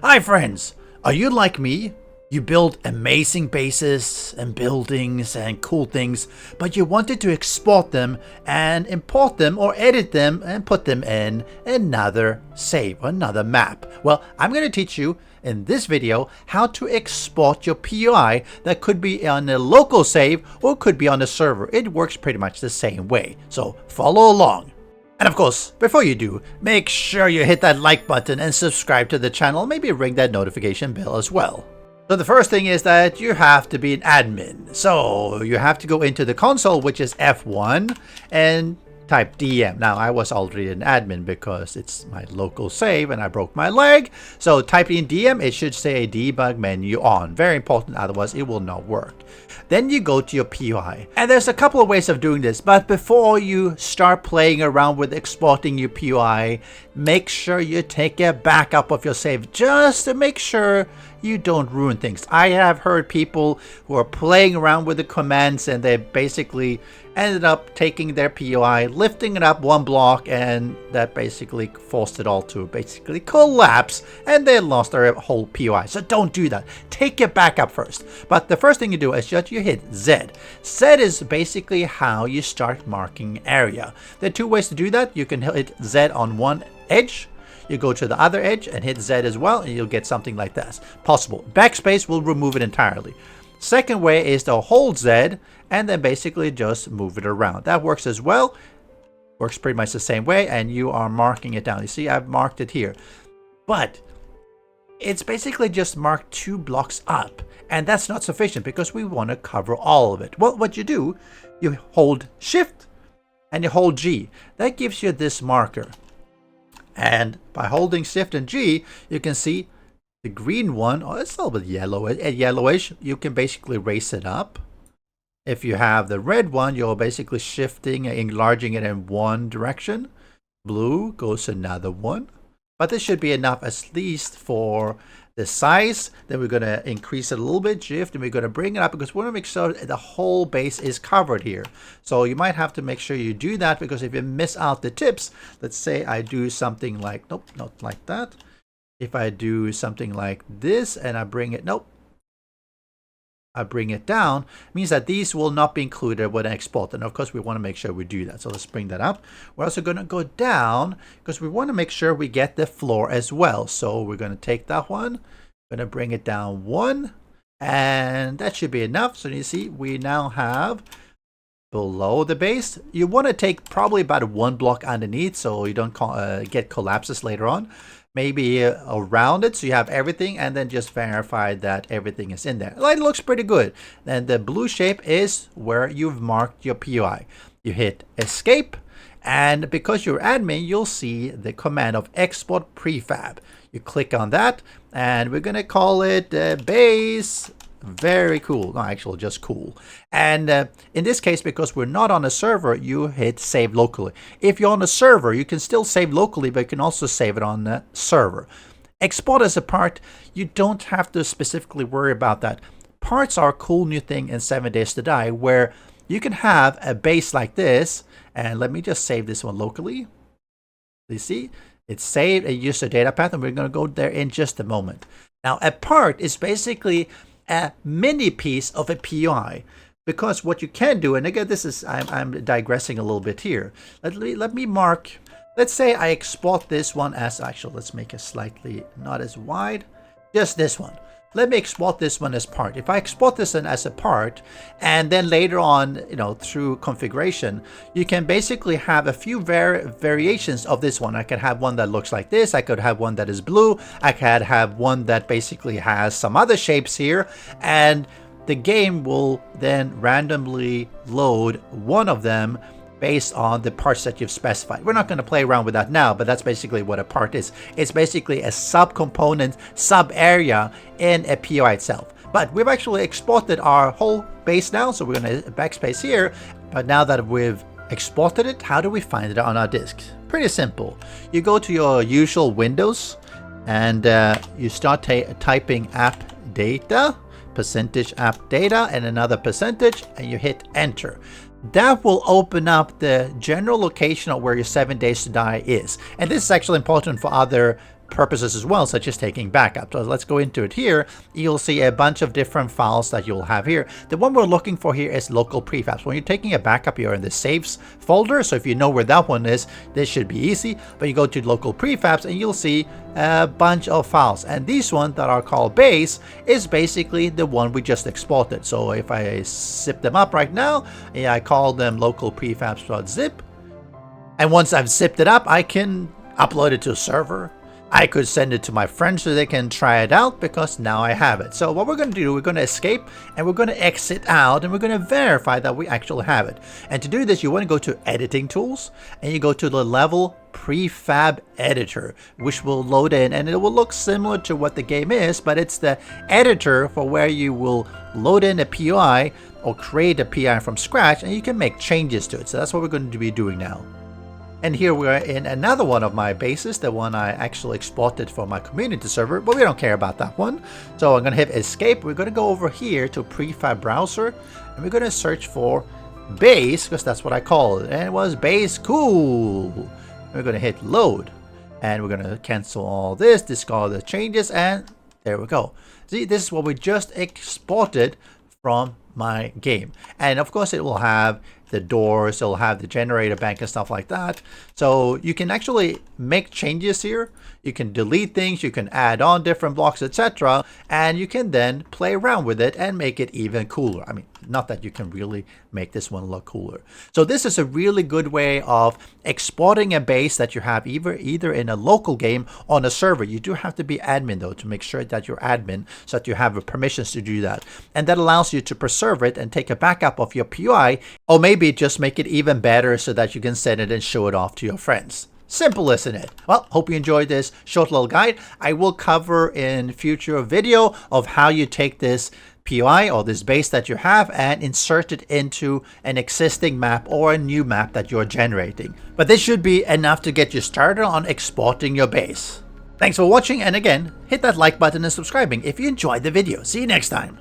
Hi friends! Are you like me? You build amazing bases and buildings and cool things, but you wanted to export them and import them or edit them and put them in another save, another map. Well, I'm going to teach you in this video how to export your POI that could be on a local save or could be on a server. It works pretty much the same way, so follow along. And of course, before you do, make sure you hit that like button and subscribe to the channel, maybe ring that notification bell as well. So the first thing is that you have to be an admin. So you have to go into the console, which is F1, and type DM. Now I was already an admin because it's my local save and I broke my leg. So type in DM, it should say debug menu on. Very important, otherwise it will not work. Then you go to your POI. And there's a couple of ways of doing this, but before you start playing around with exporting your POI, make sure you take a backup of your save just to make sure you don't ruin things. I have heard people who are playing around with the commands and they basically ended up taking their POI, lifting it up one block, and that basically forced it all to basically collapse and they lost their whole POI. So don't do that. Take it back up first. But the first thing you do is just you hit Z. Z is basically how you start marking area. There are two ways to do that. You can hit Z on one edge. You go to the other edge and hit Z as well, and you'll get something like this. Possible. Backspace will remove it entirely. Second way is to hold Z and then basically just move it around. That works as well. Works pretty much the same way, and you are marking it down. You see, I've marked it here. But it's basically just marked 2 blocks up, and that's not sufficient because we want to cover all of it. Well, what you do, you hold Shift and you hold G. That gives you this marker. And by holding Shift and G, you can see the green one, oh, it's a little bit yellowish. You can basically raise it up. If you have the red one, you're basically shifting and enlarging it in one direction. Blue goes another one. But this should be enough at least for the size. Then we're going to increase it a little bit, Shift, and we're going to bring it up because we want to make sure the whole base is covered here. So you might have to make sure you do that because if you miss out the tips, let's say I do something like, nope, not like that. If I do something like this and I bring it, nope, I bring it down, means that these will not be included when I export. And of course, we want to make sure we do that. So let's bring that up. We're also going to go down because we want to make sure we get the floor as well. So we're going to take that one, going to bring it down 1, and that should be enough. So you see, we now have below the base. You want to take probably about 1 block underneath so you don't get collapses later on. Maybe around it so you have everything, and then just verify that everything is in there. It looks pretty good. Then the blue shape is where you've marked your POI. You hit escape, and because you're admin, you'll see the command of export prefab. You click on that, and we're gonna call it base. Very cool. No, actually just cool. And in this case, because we're not on a server, you hit save locally. If you're on a server, you can still save locally, but you can also save it on the server. Export as a part, you don't have to specifically worry about that. Parts are a cool new thing in 7 Days to Die where you can have a base like this. And let me just save this one locally. You see, it's saved and used a data path, and we're going to go there in just a moment. Now, a part is basically a mini piece of a POI, because what you can do, and again, this is I'm digressing a little bit here. Let me mark. Let's say I export this one as actually. Let's make it slightly not as wide. Just this one. Let me export this one as part. If I export this one as a part, and then later on, through configuration, you can basically have a few variations of this one. I could have one that looks like this. I could have one that is blue. I could have one that basically has some other shapes here. And the game will then randomly load one of them based on the parts that you've specified. We're not going to play around with that now, but that's basically what a part is. It's basically a subcomponent, sub-area in a POI itself. But we've actually exported our whole base now, so we're going to backspace here. But now that we've exported it, how do we find it on our disk? Pretty simple. You go to your usual Windows, and you start typing app data, percentage app data, and another percentage, and you hit enter. That will open up the general location of where your 7 Days to Die is. And this is actually important for other purposes as well, such as taking backup. So let's go into it here. You'll see a bunch of different files that you'll have here. The one we're looking for here is local prefabs. When you're taking a backup, you're in the saves folder. So if you know where that one is, this should be easy. But you go to local prefabs and you'll see a bunch of files. And these ones that are called base is basically the one we just exported. So if I zip them up right now, I call them local prefabs.zip. And once I've zipped it up, I can upload it to a server. I could send it to my friends so they can try it out, because now I have it. So what we're going to do, we're going to escape and we're going to exit out and we're going to verify that we actually have it. And to do this, you want to go to editing tools and you go to the level prefab editor, which will load in, and it will look similar to what the game is, but it's the editor for where you will load in a POI or create a POI from scratch, and you can make changes to it. So that's what we're going to be doing now. And here we're in another one of my bases, the one I actually exported for my community server, but we don't care about that one. So I'm going to hit escape. We're going to go over here to prefab browser and we're going to search for base, because that's what I call it. And it was base cool. And we're going to hit load and we're going to cancel all this, discard the changes, and there we go. See, this is what we just exported from my game. And of course it will have the doors, it'll have the generator bank and stuff like that. So you can actually make changes here. You can delete things, you can add on different blocks, etc. And you can then play around with it and make it even cooler. I mean, not that you can really make this one look cooler. So this is a really good way of exporting a base that you have either in a local game or on a server. You do have to be admin though, to make sure that you're admin, so that you have the permissions to do that. And that allows you to preserve it and take a backup of your POI, or maybe just make it even better so that you can send it and show it off to your friends. Simple, isn't it? Well, hope you enjoyed this short little guide. I will cover in future video of how you take this POI or this base that you have and insert it into an existing map or a new map that you're generating. But this should be enough to get you started on exporting your base. Thanks for watching, and again, hit that like button and subscribing if you enjoyed the video. See you next time.